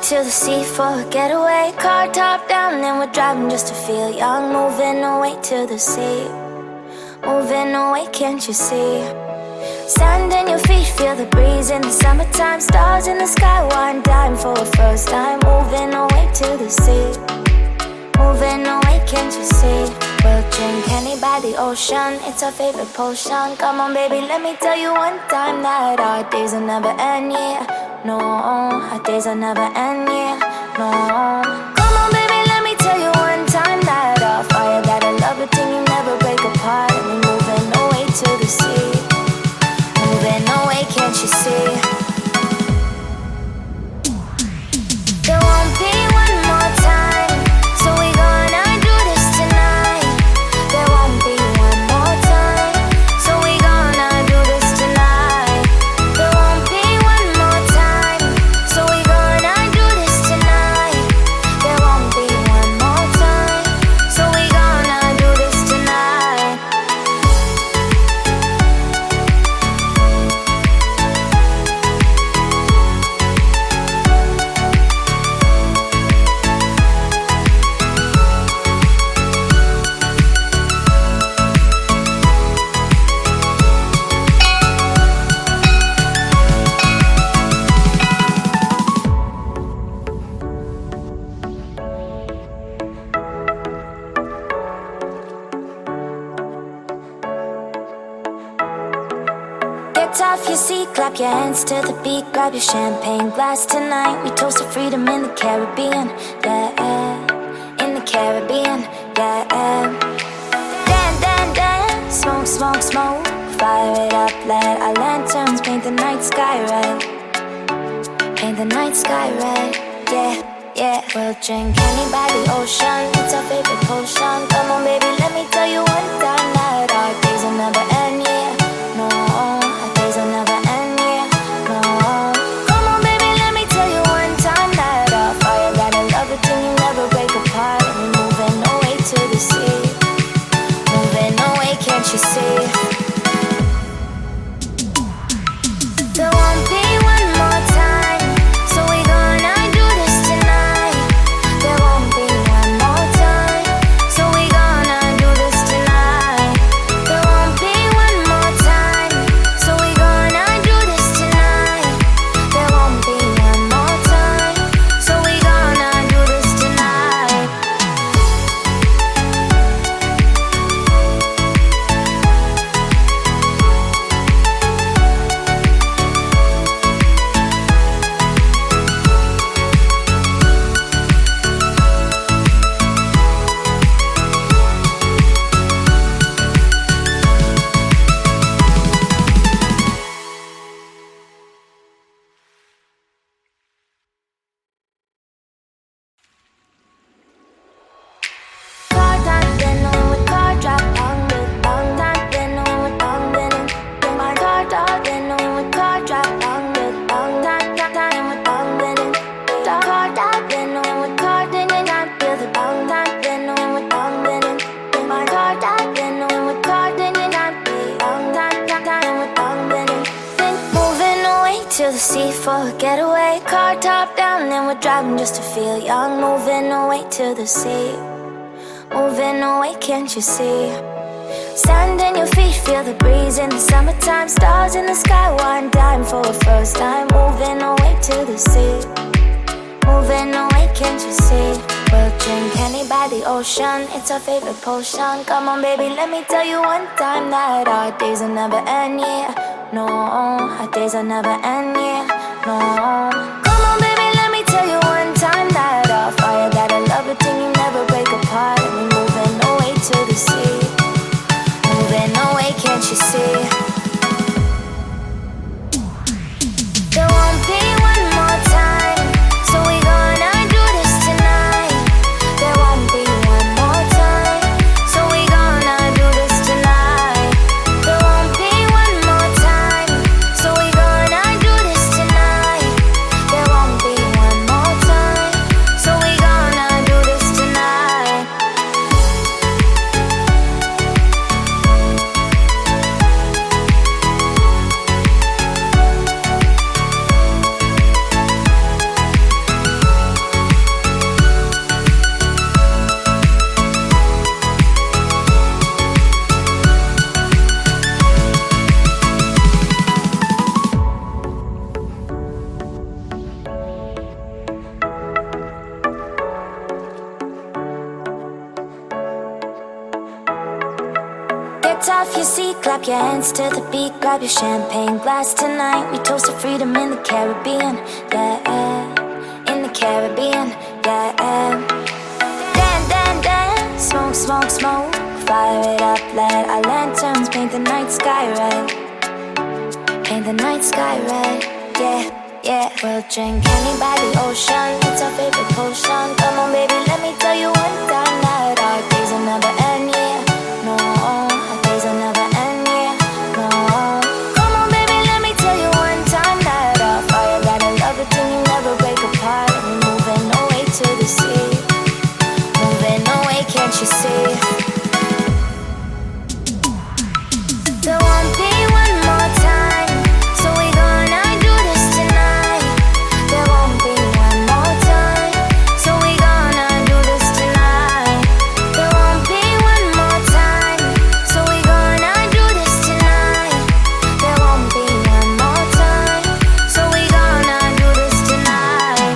To the sea for a getaway, car top down and we're driving just to feel young. Moving away to the sea, moving away, can't you see? Sand in your feet, feel the breeze in the summertime. Stars in the sky, one dime for a first time. Moving away to the sea, moving away, can't you see? We'll drink honey by the ocean, it's our favorite potion. Come on baby, let me tell you one time that our days will never end, yeah. No, our days will never end, yeah. No. Come on baby, let me tell you one time that our fire got a love routine, you never break apart. And we're moving away to the sea, moving away, can't you see? There won't be one more time, so we gonna do this tonight. There won't be one more time, so we gonna do this tonight. There won't be one more time, so we gonna do this tonight. There won't be one more time, so we gonna do this tonight. Get off your seat, clap your hands to the beat. Grab your champagne glass tonight. We toast to freedom in the Caribbean, yeah. In the Caribbean, yeah. Dan, dan, dan, smoke, smoke, smoke. Fire it up, let our lanterns paint the night sky red. Paint the night sky red, yeah, yeah. We'll drink honey by the ocean, it's our favorite potion. Come on baby, let me tell you one time that our days will never end, yeah. No, our days will never end, yeah. No. Come on baby, let me tell you one time that our fire got a love routine, you never break apart. And we're moving away to the sea, moving away, can't you see? There won't be one more time, so we gonna do this tonight. There won't be one more time, so we gonna do this tonight. There won't be one more time, so we gonna do this tonight. There won't be one more time, so we gonna do this tonight. Car top, then with car drop, long time, then with long been. My car top, then with car drop, long time with long been. Car top, then with car, then I feel the long time, then with long been. My car top, then with car, then I feel long time with long been. Then moving away to the sea for a getaway, car top down, and we're driving just to feel young. Moving away to the sea, moving away, can't you see? Sand in your feet, feel the breeze in the summertime. Stars in the sky, one dime for a first time. Moving away to the sea, moving away, can't you see? We'll drink honey by the ocean, it's our favorite potion. Come on baby, let me tell you one time that our days will never end, yeah. No, our days will never end, yeah. No. Come on baby, let me tell you one time that our fire got a love routine, you never break apart. And we're moving away to the sea, moving away, can't you Get off your seat, clap your hands to the beat, grab your champagne glass tonight. We toast to freedom in the Caribbean, yeah, in the Caribbean, yeah. Dance, dance, dance, smoke, smoke, smoke, fire it up, let our lanterns paint the night sky red, paint the night sky red, yeah, yeah. We'll drink honey by the ocean, it's our favorite potion. Come on baby, let me tell you one time that our days will never end, yeah, no, our days will never end, yeah, no. Come on baby, let me tell you one time that our fire got a love it till you never break apart. We're moving away to the sea, moving away, can't you see? There won't be one more time, so we gonna do this tonight. There won't be one more time, so we gonna do this tonight. There won't be one more time, so we gonna do this tonight. There won't be one more time, so we gonna do this tonight.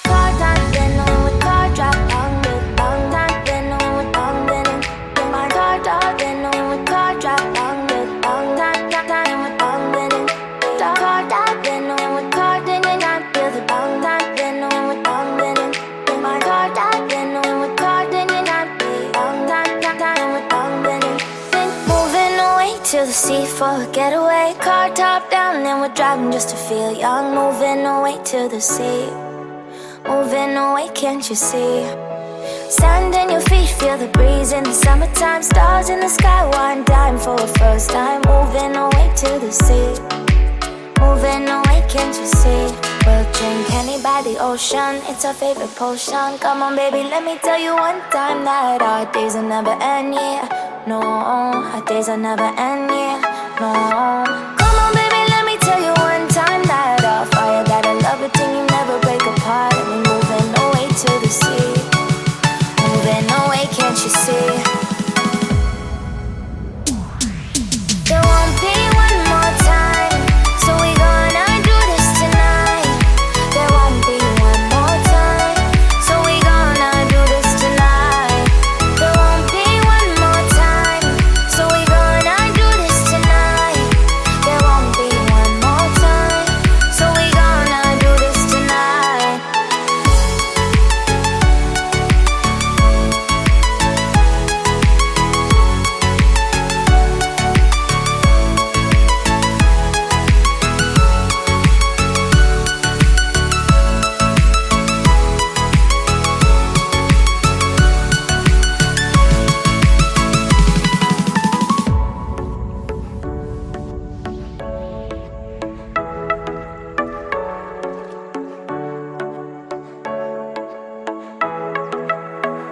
Car time, then with car drop down with down time, then with down then in my car top, then with car drop down with down time with down then in the car top, then with car then and I feel the down time, then with down then in my car top, then with car then and I feel down time with down then in. Then moving away to the sea for a getaway, car top down, and we're driving just to feel young. Moving away to the sea, moving away, can't you see? Sand in your feet, feel the breeze in the summertime. Stars in the sky, one dime for a first time. Moving away to the sea, moving away, can't you see? We'll drink honey by the ocean, it's our favorite potion. Come on baby, let me tell you one time that our days will never end, yeah, no. Our days will never end, yeah, no. Come on baby, let me tell you one time that our fire got a love it till you never break apart. And we're moving away to the sea, moving away, can't you see? There won't be one more time, so we gonna do this tonight. There won't be one more time, so we gonna do this tonight. There won't be one more time, so we gonna do this tonight. There won't be one more time, so we gonna do this tonight.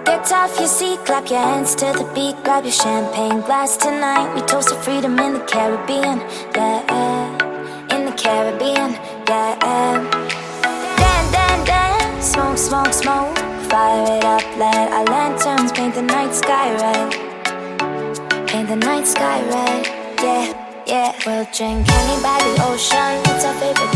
Get off your seat, clap your hands to the beat, grab your champagne glass tonight. We toast to freedom in the Caribbean, yeah, in the Caribbean, yeah. Dance, dance, dance, smoke, smoke, smoke, fire it up, let our lanterns paint the night sky red, paint the night sky red, yeah, yeah. We'll drink honey by the ocean, it's our favorite